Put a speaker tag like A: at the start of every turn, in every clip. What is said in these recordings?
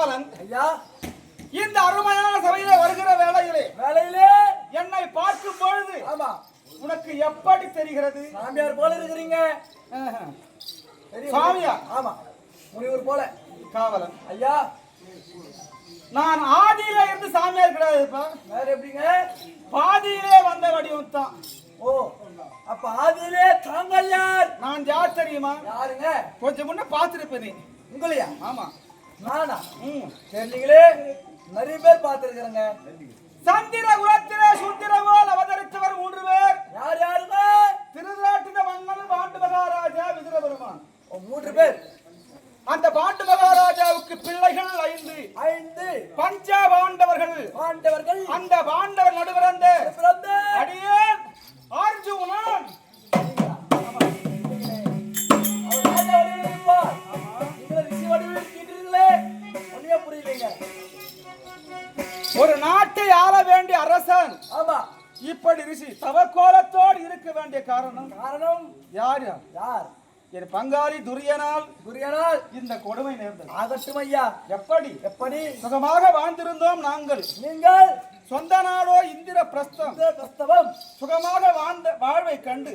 A: காவலன்
B: ஐயா,
A: இந்த அருமையான சபையிலே வருகிற வேளையிலே என்னை பார்க்கும் பொழுது
B: ஆமா
A: உனக்கு எப்படி தெரிகிறது?
B: சாமியார் போல இருக்கிறீங்க.
A: சாமியா?
B: ஆமா, முனிவர் போல.
A: காவலன்
B: ஐயா,
A: நான் ஆதியில இருந்து சாமியார் கிடையாதுப்பா.
B: வேற எப்படிங்க?
A: பாதியிலே வந்த வடிவம் தான்.
B: ஓ, அப்ப ஆதியிலே தாங்கள் யார்?
A: நான் யார் தெரியுமா?
B: யாருங்க?
A: கொஞ்சம் முன்ன பார்த்திருப்பேன்.
B: உங்களையா?
A: ஆமா.
B: நானா? தெரியலீங்களே, நிறைய பேர் பார்த்திருக்கிறேங்க.
A: சந்திர குலத்திலே சுத்திரவோல் அவதரித்தவர் 3 பேர்.
B: யார் யாருங்க?
A: திருநாட்டின மன்னன் பாண்டு மகாராஜா விதுர பெருமான்.
B: 3 பேர்.
A: அந்த பாண்டு மகாராஜாவுக்கு பிள்ளைகள் 5. பஞ்ச பாண்டவர்கள். அந்த பாண்டவர் நடுவிறந்த அடியேன் அர்ஜுனன். ஒரு நாட்டை ஆள வேண்டிய அரசன்.
B: ஆமா,
A: இப்படி ரிஷி தவக்கோலத்தோடு இருக்க வேண்டிய காரணம் யார்? என் பங்காளி துரியனால் இந்த கொடுமை நேர்ந்தது.
B: ஆகட்டும் ஐயா. எப்படி
A: சுகமாக வாழ்ந்திருந்தோம் நாங்கள்.
B: நீங்கள்
A: சொந்த நாடோ இந்திர பிரஸ்தவம் சுகமாக வாழ்வை கண்டு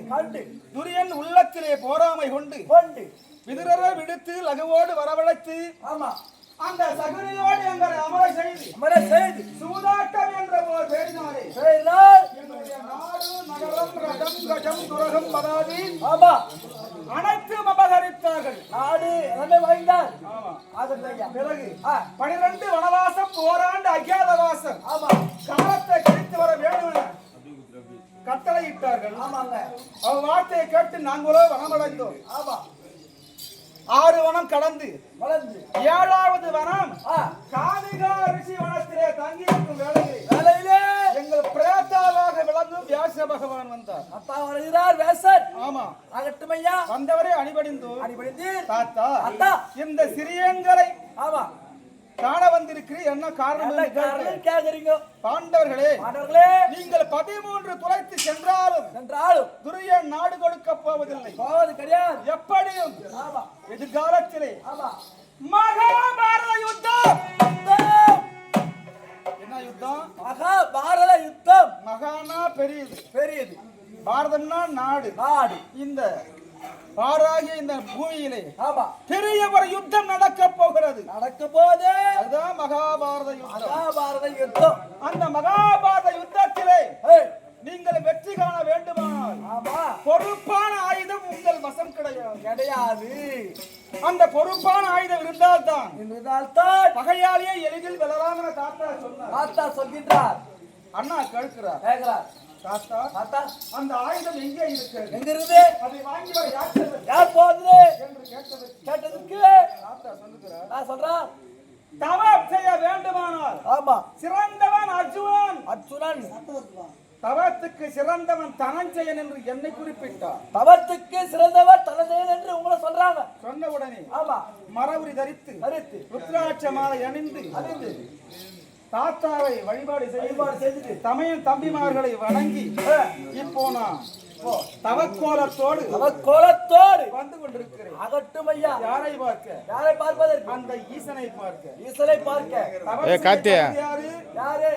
A: துரியன் உள்ளத்திலே போராமை கொண்டு விதுரரை விடுத்து லகுவோடு வரவழைத்து
B: ஆமா
A: அந்த சகுனியோடு எங்களை அமர செய்து சூதாட்டம் என்ற ஒரு பேரினாலே என்னுடைய நாடு நகரம் ரதம் கஜம் துரகம் பதாதி
B: ஆமா
A: அனைத்தும் அபகரித்தார்கள்.
B: நாடு எல்லாமே வாங்கினார்.
A: பிறகு 12 வனவாசம், ஓராண்டு அஜ்ஞாதவாசம்.
B: ஆமா,
A: காலத்தை கழித்து வர வேண்டும் கட்டளையிட்டார்கள்.
B: ஆமாங்க,
A: அவர் வார்த்தையை கேட்டு நாங்களோ வனமடைந்தோம்.
B: ஆமா,
A: 6 வனம் கடந்து
B: வளர்ந்து
A: 7வது வனம் காதிகா ரிஷி வனத்திலே தங்கியிருக்கும் வேளையிலே எங்கள் பிரேத்தாவாக விளங்கும் வியாச பகவான் வந்தார்.
B: அப்பா வருகிறார் வேசர்.
A: ஆமா,
B: ஆகட்டும் ஐயா.
A: வந்தவரே அணிபடிந்து தாத்தா இந்த சிறியங்களை
B: ஆமா
A: காண வந்திருக்கிறீர், என்ன காரணம்
B: கேக்குறீங்க?
A: பாண்டவர்களே, நீங்கள் 13 துளைத்து சென்றாலும் துரியன் நாடு கொடுக்க போவது
B: கிடையாது.
A: எப்படியும் எதிர்காலத்திலே மகாபாரத யுத்தம். என்ன யுத்தம்?
B: மகாபாரத யுத்தம்.
A: மகானா பெரியது, பாரதம்னா நாடு. இந்த பாராகிய இந்த பூமியிலே பெரிய ஒரு யுத்தம் நடக்க போகிறது. அதுதான் மகாபாரத யுத்தம். அந்த மகாபாரத யுத்தத்திலே நீங்கள் வெற்றி காண வேண்டுமானால் பொறுப்பான ஆயுதம் உங்கள் வசம் கிடையாது. அந்த பொறுப்பான ஆயுதம் இருந்தால்தான் பகையாளியை எளிதில் வெல்லலாம் என தாத்தா சொல்கின்றார். அண்ணா கேட்கிறார். தாத்தா, அந்த ஆயுதம் எங்கே இருக்கு? அதை வாங்கி வர யார் போகுது என்று கேட்டதற்கு தாத்தா சொல்லுகிறார், தவம் செய்ய வேண்டுமானால் சிறந்தவன் அர்ஜுனன், தவத்துக்கு சிறந்தவன் தனஞ்சயன் என்று என்னை குறிப்பிட்டார்.
B: தவத்துக்கு சிறந்தவர் தனஞ்சயன் என்று உங்களை சொல்றாங்க.
A: சொன்ன உடனே மரவுரி தரித்து ருத்ராட்ச மாலை அணிந்து தாத்தாவை வழிபாடு செய்து தமையன் தம்பிமார்களை வணங்கி இப்போ நான் தவக்கோலத்தோடு வந்து கொண்டிருக்கிறேன்.
B: அகட்டும் ஐயா.
A: யாரை பார்ப்பதற்கு? அந்த ஈசனை பார்க்க. யாரு?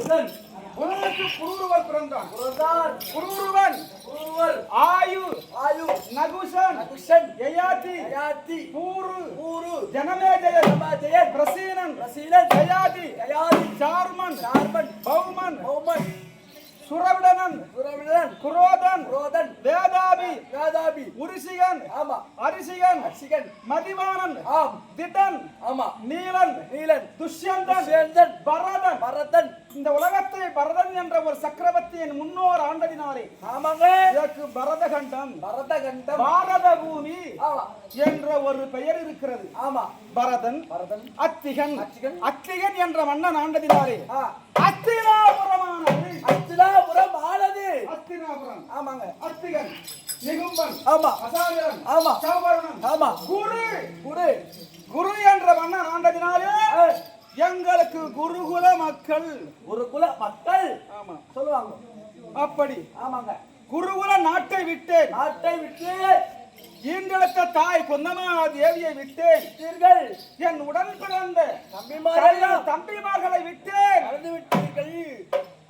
B: நகுஷன்
A: உனக்கு புரூரவர் பிறந்தான்.
B: புரதான்
A: புரூரவன்
B: புருவர்
A: ஆயு
B: ஆயு
A: நகுஷன்
B: நகுஷன்
A: யயாதி
B: யயாதி
A: பூரு
B: பூரு
A: ஜனமேஜயன்
B: ஜனமேஜயன்
A: பிரசீனன்
B: ரசீலன்
A: யயாதி
B: யயாதி
A: சார்மன்
B: சார்மன்
A: பௌமன்
B: பௌமன்
A: சுரவிடனன்
B: சுரவிடன்
A: குரோதன்
B: ரோதன்
A: வேதாபி
B: வேதாபி
A: உரிசிகன்
B: ஆமா
A: அரிசிகன்
B: அர்சிகன்
A: மதிவானன்
B: ஆம்
A: திடன்
B: ஆமா
A: நீலன்
B: நீலன்
A: துஷ்யந்தன்
B: சேந்தன்
A: பரதன்
B: பரதன்
A: இந்த உலகத்தை பரதன் என்ற ஒரு சக்கரவர்த்தியின் முன்னோர் ஆண்டதினாலே
B: ஆமாங்க
A: இதற்கு பரதகண்டம்
B: பரதகண்டம்
A: பாரத பூமி
B: ஆமா
A: என்ற ஒரு பெயர் இருக்கிறது.
B: ஆமா
A: பரதன்
B: பரதன்
A: அத்திகன்
B: அத்திகன்
A: அத்திகன் என்ற மன்னன் ஆண்டதினாலே
B: ஆ
A: அத்தினாபுரமானது
B: அத்திலாபுரம் ஆனது
A: அத்தினாபுரம்
B: ஆமாங்க
A: அத்திகன் நிகும்பன்
B: ஆமா
A: அசாகரன்
B: ஆமா
A: சௌவர்ணன்
B: ஆமா
A: குரு
B: குரு
A: குரு என்ற மன்னன் ஆண்டதினாலே எங்களுக்கு குருகுல மக்கள்
B: குருகுல மக்கள்
A: ஆமா
B: சொல்லுவாங்க
A: அப்படி
B: ஆமாங்க
A: குருகுல நாட்டை விட்டேன்.
B: நாட்டை விட்டு
A: ஈன்றெடுத்த தாய் கொந்தமா தேவியை விட்டேன்.
B: விட்டீர்கள்
A: என் உடன் பிறந்த தம்பிமார்களை விட்டேன்.
B: நடந்து விட்டீர்கள்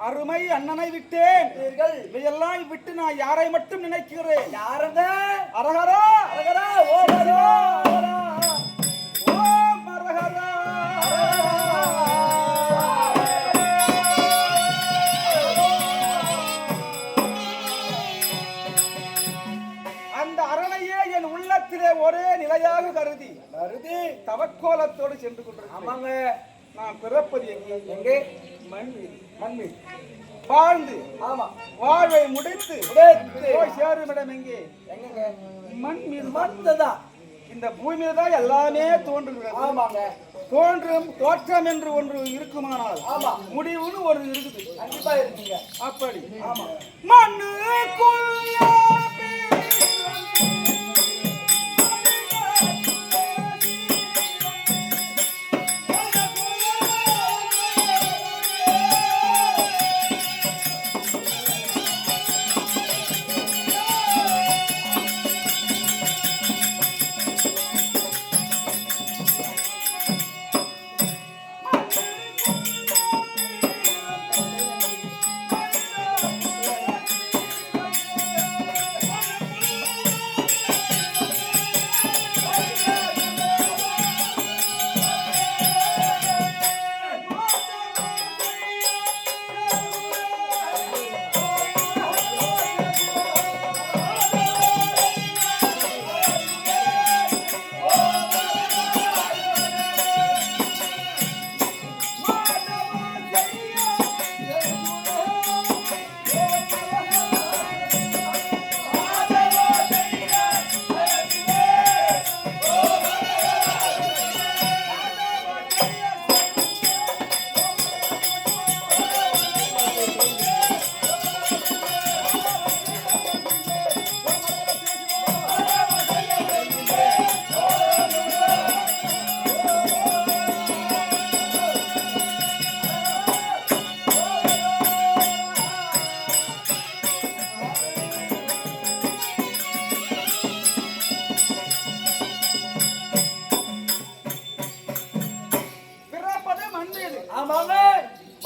A: அருமை அண்ணனை விட்டேன்.
B: விட்டீர்கள்
A: இவையெல்லாம் விட்டு நான் யாரை மட்டும் நினைக்கிறேன்?
B: யாருங்க
A: அரகரா
B: அரகரா ஓம் அரகரா
A: ஓம் அரகரா. அந்த அரணையே என் உள்ளத்திலே ஒரே நிலையாக கருதி தவக்கோலத்தோடு சென்று கொண்டிருக்கிறேன்.
B: ஆமாங்க
A: நான் பிறப்பது எங்கே?
B: எங்கே
A: மண் மீது.
B: மண் மீது
A: வாழ்ந்து
B: ஆமா
A: வாழ்வை முடித்து
B: முடித்து
A: போய் சேரும் இடம் எங்கே?
B: எங்கங்க
A: மண் மீது.
B: மண்தான்
A: இந்த பூமியில தான் எல்லாமே தோன்றுகிறது.
B: ஆமாங்க
A: தோன்றும் தோற்றம் என்று ஒன்று இருக்குமானால்
B: ஆமா
A: முடிவுன்னு ஒரு இருக்குது.
B: கண்டிப்பா இருக்கீங்க
A: அப்படி
B: ஆமா
A: மண்ணுக்குள்ள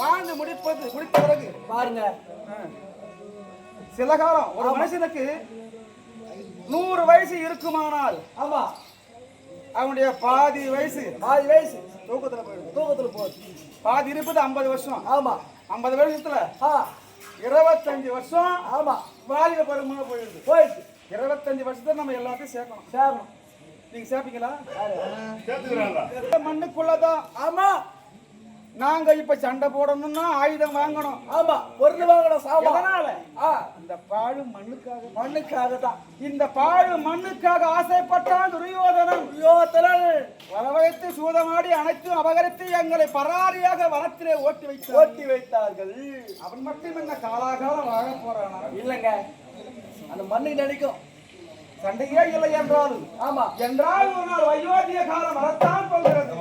A: வாழ்ந்து முடித்த பிறகு
B: பாருங்க
A: சில காலம் ஒரு மனுஷனுக்கு 100 வயசு இருக்குமானால்
B: ஆமா
A: அவனுடைய பாதி வயசு தூக்கத்துல போயிடுது. பாதி இருப்பது 50 வருஷம்.
B: ஆமா
A: 50 வருஷத்துல 25 வருஷம்
B: ஆமா
A: வாலிப பருவமா போயிடுது. 25 வருஷத்துல நம்ம எல்லாத்தையும் சேர்க்கணும். நீங்க சேர்ப்பீங்களா? மண்ணுக்குள்ளதான்.
B: ஆமா
A: நாங்க இப்ப சண்டை போடணும்னா ஆயுதம் வாங்கணும்.
B: ஆமா பொருள் வாங்கணும்.
A: அதனால இந்த பாழு மண்ணுக்காக தான். இந்த பாழு மண்ணுக்காக ஆசைப்பட்டான் துரியோதனன். வரவழைத்து சூதமாடி அனைத்தும் அபகரித்து எங்களை பராரியாக வனத்திலே ஓட்டி வைத்தார்கள். அவன் மட்டும் என்ன காலாகாலம் வாழ போறானா?
B: இல்லங்க அந்த மண்ணை நடிக்கும்
A: சண்டையே இல்லை என்றாலும்
B: ஆமா
A: என்றால் ஒரு நாள் அயோத்திய காலம் வரத்தான் போகிறது.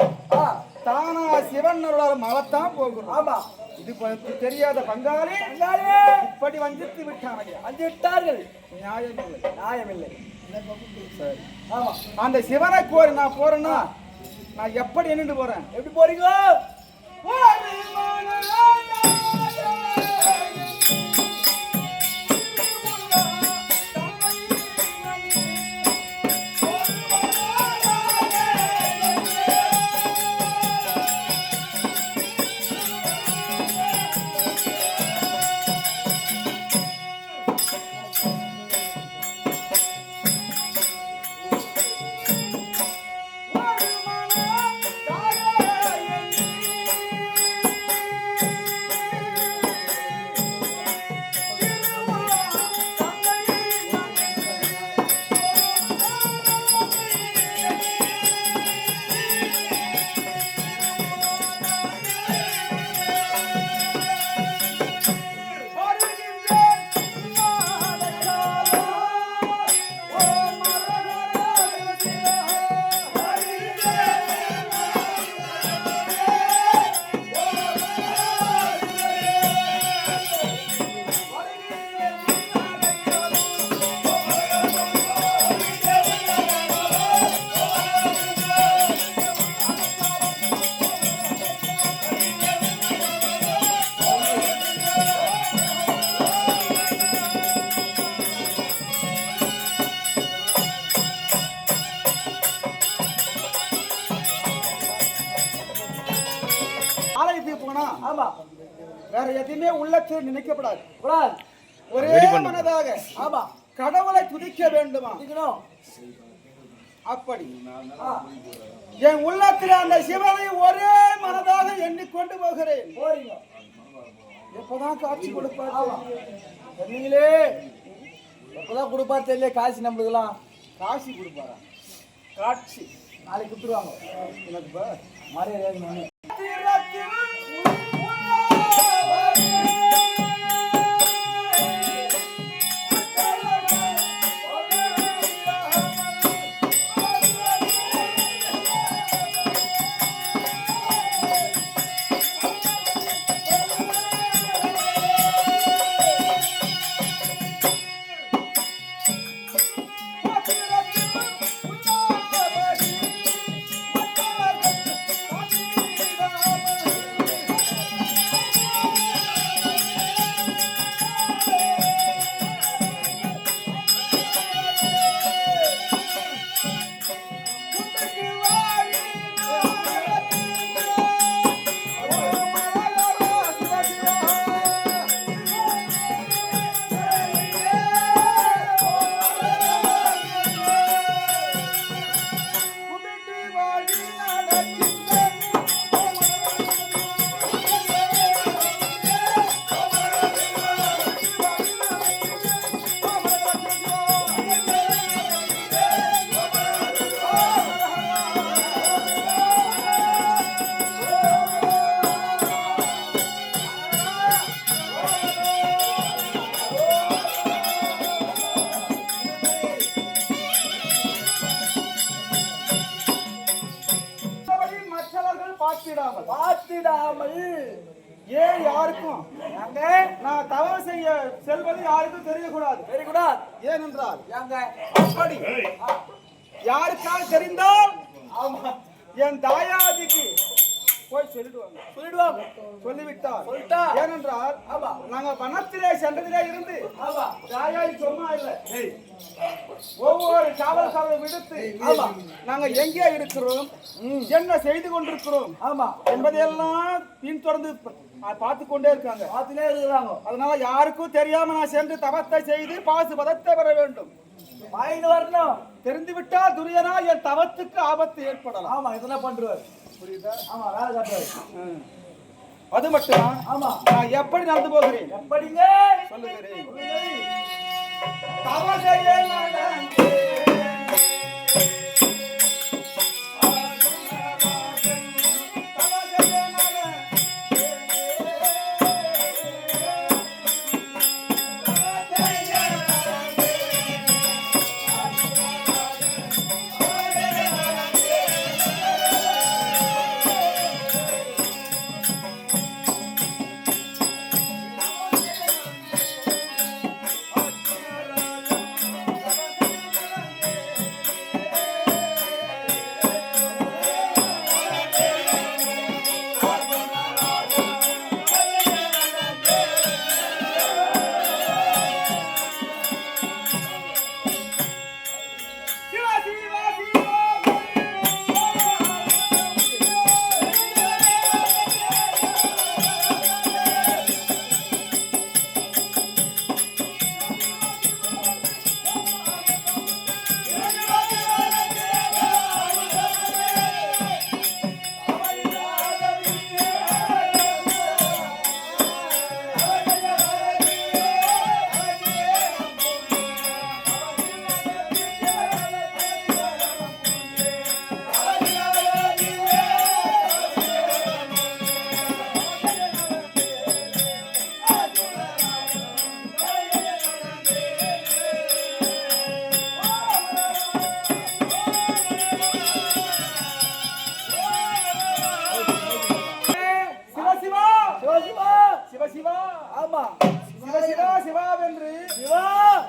A: தானா சிவன் மலத்தான் போகிறோம்.
B: ஆமா
A: இது தெரியாத பங்காளி இப்படி வஞ்சித்து விட்டார்கள். நியாயமில்லை.
B: ஆமா
A: அந்த சிவனை கோரி நான் போறேன்னா நான் எப்படி நின்று போறேன்?
B: எப்படி போறீங்க? ஆமா
A: வேற எதையுமே உள்ளத்தில் நினைக்கப்படாது.
B: கூடாது.
A: ஒரே மனதாக
B: ஆமா
A: கடவுளை துதிக்க வேண்டுமா?
B: துதிக்கணும்.
A: அப்படி என் உள்ளத்தில் அந்த சிவனை ஒரே மனதாக எண்ணிக்கொண்டு போகிறேன்.
B: போறீங்க.
A: எப்பதான் காட்சி கொடுப்பார்
B: சொன்னீங்களே, எப்பதான் கொடுப்பார் தெரியல. காசு நம்மளுக்கெல்லாம்
A: காட்சி கொடுப்பாரா? காட்சி
B: நாளைக்கு கொடுத்துருவாங்க.
A: எனக்கு
B: மரியாதை பார்த்திடாமல்
A: ஏன் யாருக்கும் நான் தவறு செய்ய செல்வது யாருக்கும் தெரியக்கூடாது.
B: தெரியக்கூடாது.
A: ஏனென்றால்
B: ஏங்க
A: அப்படி யாருக்காக தெரிந்தால் என் தாயாதிக்கு போய் சொல்லிடுவாங்க. சொல்லிவிட்டார். ஏனென்றால் நாங்க வனத்திலே சென்றதிலே இருந்து தாயாதி சும்மா இல்லை, ஒவ்வொரு காவல்காரரை விடுத்து நாங்க எங்கே இருக்கிறோம், என்ன செய்து கொண்டிருக்கிறோம் என்பதையெல்லாம் பின்தொடர்ந்து பார்த்து கொண்டே இருக்காங்க. அதனால யாருக்கும் தெரியாம நான் சென்று தவத்தை செய்து பாசு பதத்தை பெற வேண்டும்.
B: வரணும்.
A: தெரிந்து விட்டால் துரியனா என் தவத்துக்கு ஆபத்து ஏற்படலாம்.
B: ஆமா இதெல்லாம் பண்றாரு. புரியுதா? ஆமா வேலை காட்டுறாரு.
A: அது மட்டுமா?
B: ஆமா
A: நான் எப்படி நடந்து போகிறேன்
B: எப்படிங்க
A: சொல்லுகிறேன். தவ செய்ய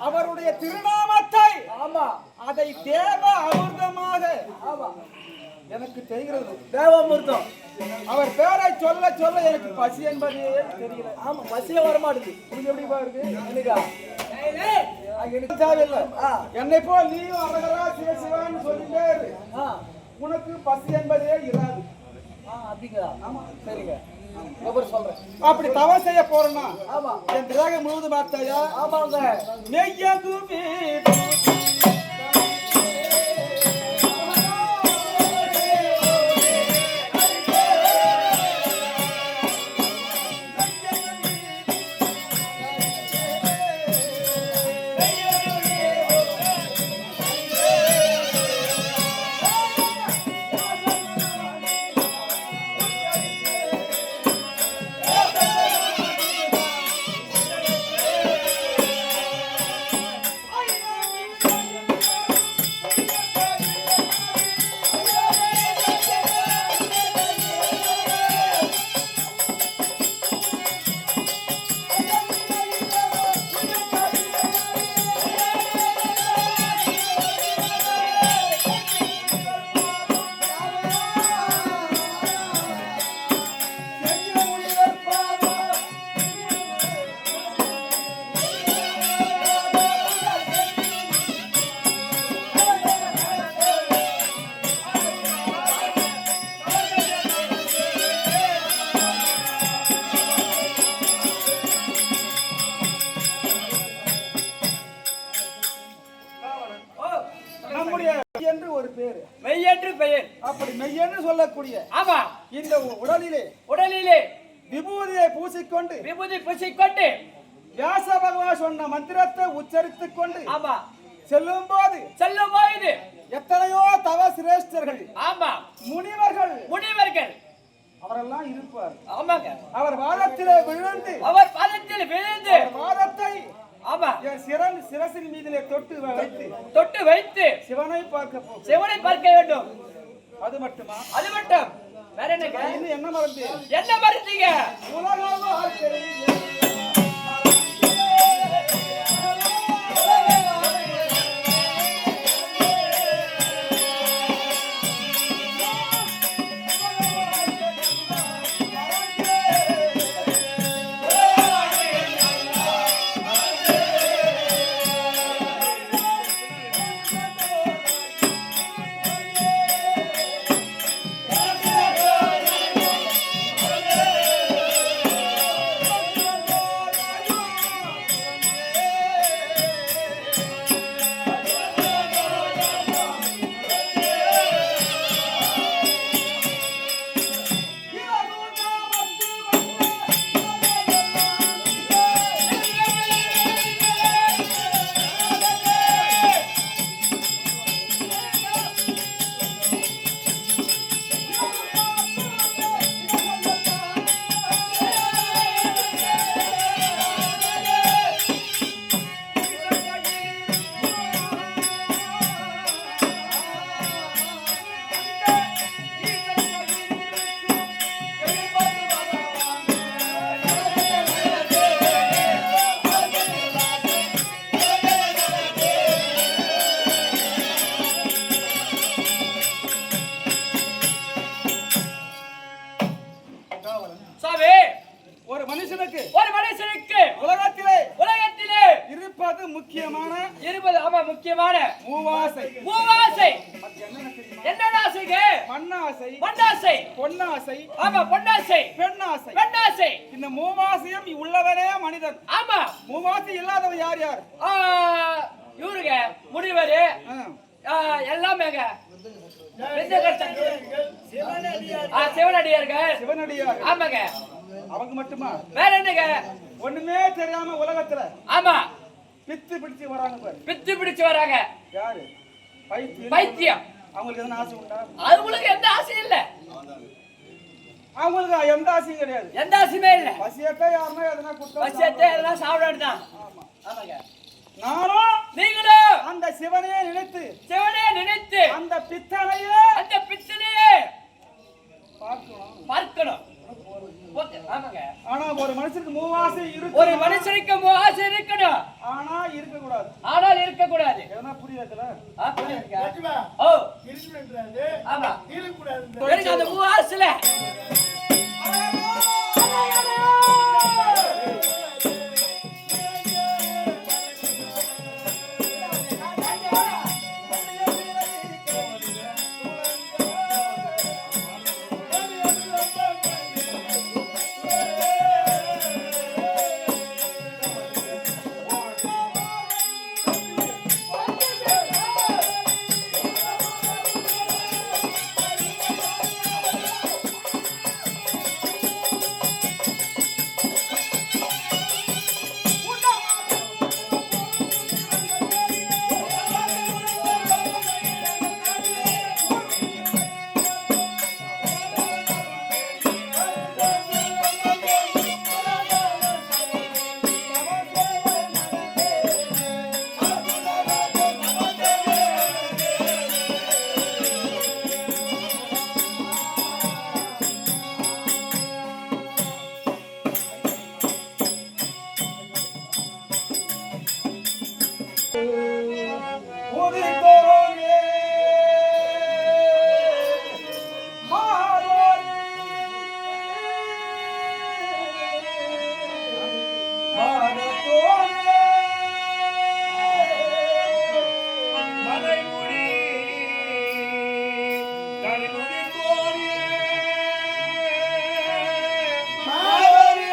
A: அவருடைய திருநாமத்தை அதை தேவ அமிர்தமாக எனக்கு தெரிகிறது.
B: தேவாமிர்தம்
A: அவர் பேரை சொல்ல சொல்ல எனக்கு பசி என்பதே தெரியல.
B: ஆமா பசியே வர மாட்டேங்குது.
A: உங்களுக்கு எப்படிப்பா இருக்கு?
B: எனக்கு
A: தேவையில்லை. என்னை போல் நீயும் அரகரா சிவசிவான்னு சொல்லிட்டே இரு. உனக்கு பசி என்பதே இராது.
B: அப்படிங்களா? ஆமா சரிங்க.
A: அப்படி தவம் செய்ய போறேன்னா
B: ஆமா
A: என் திராகம் முழுவதும் பார்த்தாயா?
B: ஆமாங்க
A: மெய்யகுமே நம்முடைய என்று ஒரு பேரு
B: மெய்யென்று பெயர்
A: அப்படி மெய்யென்று சொல்லக்கூடிய
B: ஆமா
A: இந்த உடலிலே விபூதியை பூசிக்கொண்டு
B: விபூதி பூசிக்கொண்டு
A: வியாச பகவான் சொன்ன மந்திரத்தை உச்சரித்துக் கொண்டு
B: ஆமா
A: செல்லும் போது எத்தனையோ தவ சிரேஷ்டர்கள்
B: ஆமா
A: முனிவர்கள் அவரெல்லாம் இருப்பார்.
B: ஆமாங்க
A: அவர் பாதத்திலே விழுந்து பாதத்தை
B: ஆமா
A: சிரசின் மீதிலே
B: தொட்டு வைத்து
A: சிவனை பார்க்க
B: வேண்டும்.
A: அது மட்டுமா?
B: அது மட்டும் வேற என்ன?
A: இன்னும் என்ன மறந்து
B: உலக வாழ்க்கை
A: ஒரு மனுஷனுக்கு
B: உலகத்திலே
A: இருப்பது முக்கியமான
B: முக்கியமான மூவாசை என்ன ஆசைங்க? மண்ணாசை
A: பொன்னாசை
B: பெண்ணாசை
A: இந்த மூவாசையும் உள்ளவரே மனிதன்.
B: ஆமா
A: மூவாசை இல்லாதவன் யார்?
B: இவருங்க முனிவரு எல்லாமேங்க சிவனடியார்கள் ஆமாங்க.
A: அவங்க மட்டுமா?
B: வேற என்னங்க?
A: ஒண்ணுமே தெரியாம உலகத்துல
B: ஆமா
A: பித்து பிடிச்சு வராங்க. யாரு?
B: பைத்தியம்.
A: அவங்களுக்கு எதனா ஆசை உண்டா?
B: அவங்களுக்கு எந்த ஆசையும் இல்ல.
A: அவங்களுக்கு எந்த ஆசையும் கிடையாது.
B: எந்த ஆசையுமே இல்ல.
A: பசியத்தை யாருன்னா எதனா கொடுத்தா
B: பசியத்தை எதனா சாப்பிட தான். ஆமாங்க.
A: நானும்
B: நீங்களும்
A: அந்த சிவனையே நினைத்து அந்த பித்தனையே
B: பார்க்கணும். ஆமாங்க.
A: ஆனா ஒரு மனுஷனுக்கு மூவாசை இருக்கு.
B: ஒரு மனுஷனுக்கு மூவாசை இருக்கணும்.
A: ஆனால் இருக்க கூடாது. எதனா புரியாதுல?
B: புரியுதுங்க. ஓ இருக்கணும்ன்றது. ஆமா இருக்க கூடாது. எனக்கு அந்த மூவாசைல
A: உதித்தோனே மாறோனே மாறத்தோனே
B: மலைமுடி கனிமுடி கோடி மாவரே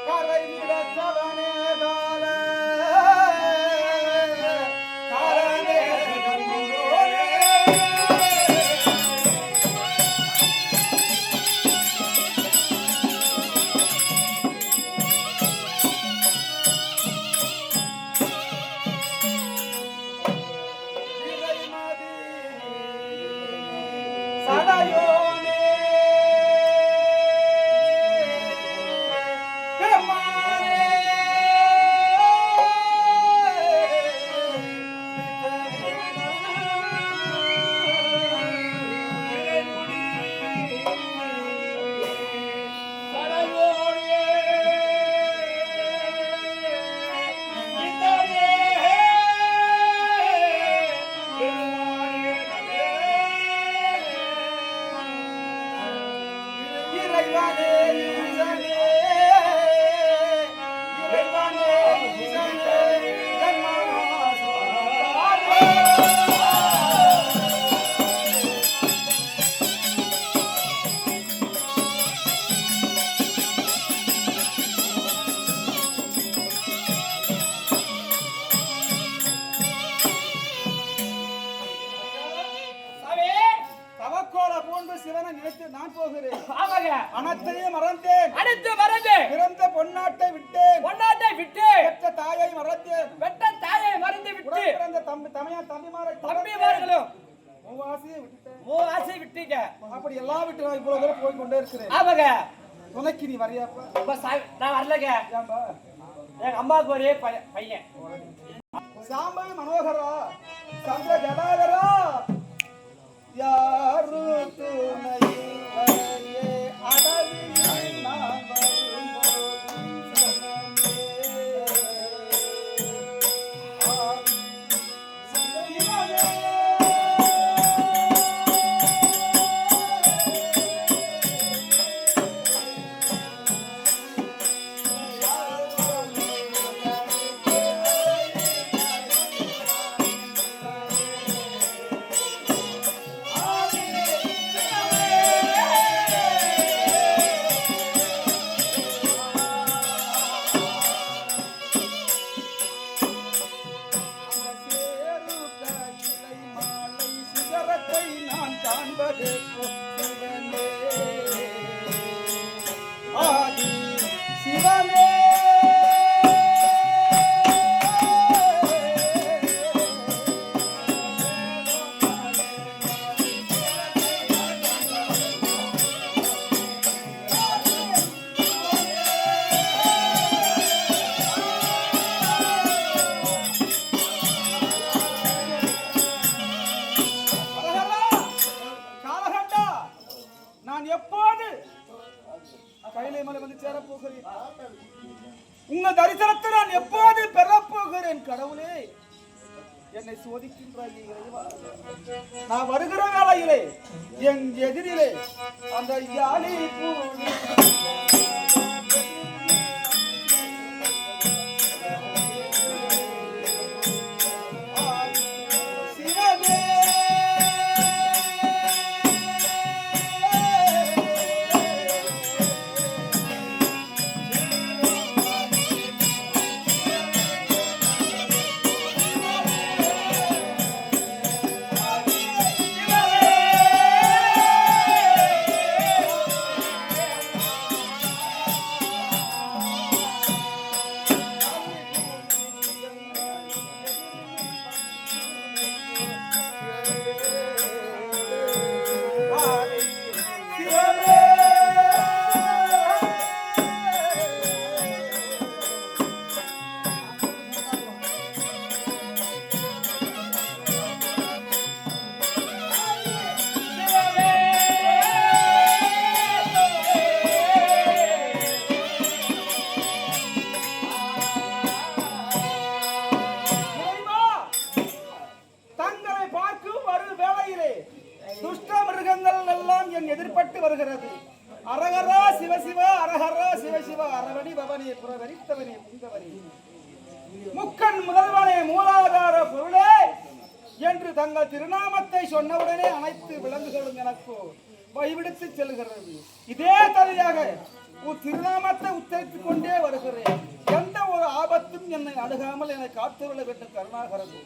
A: கரை விடத்தவனே கால காலனே கண்ணுரோனே இறைமதி சடையோனே பெருமானே இறைவனே ஈசனே இறைவனே ஈசனே கண்மனாசோதாரே தவக்கோல போன்று சிவனை நினைத்து நான் போகிறேன். அனைத்தையும் மறந்தேன். பிறந்த பொன்னாட்டை விட்டேன். பெற்ற தாயை மறந்தேன். உடன் பிறந்த தம்பிமாரை மூவாசியை விட்டுட்டேன். அப்படி எல்லாம் விட்டு நான் இவ்வளவு தூரம் போய் கொண்டே இருக்கிறேன். துணைக்கு நீ வரியாப்பா?
C: நான் வரலங்க.
A: ஏன்பா?
C: எங்க அம்மாவுக்கு ஒரே பையன்.
A: சாம்பல் மனோகரா சந்திர ஜடாகரா யாரு துணை இல்லையே அடவியில் நான் வரும்போது சனமே. சிவனே. நான் காண்பதே சிவனே ஆதி சிவனே. காலகண்டா நான் எப்போது கைலை மலை வந்து சேரப் போகிறேன்? உங்க தரிசனத்தை நான் எப்போது பெறப் போகிறேன்? கடவுளே என்னை சோதிக்கின்றாய் இறைவா. நான் வருகிற வேளையிலே என் எதிரிலே அந்த யாழி பூ சிவனே. எதிர்பட்டு வருகிறது. அரகரா சிவசிவா அரஹரா சிவசிவா அரவணி பவனி புறவரித்தவனி புங்கவனி முக்கன் முதல்வனே மூலாதார பொருளே என்று தங்கள் திருநாமத்தை சொன்னவுடனே அனைத்து விலங்குகளும் எனக்கு வழிவிடுத்து செல்கிறது. இதே தனியாக உன் திருநாமத்தை உச்சரித்துக் கொண்டே வருகிறேன். எந்த ஒரு ஆபத்தும் என்னை அணுகாமல் என்னை காத்துள்ள வேண்டும் கருணாகரது.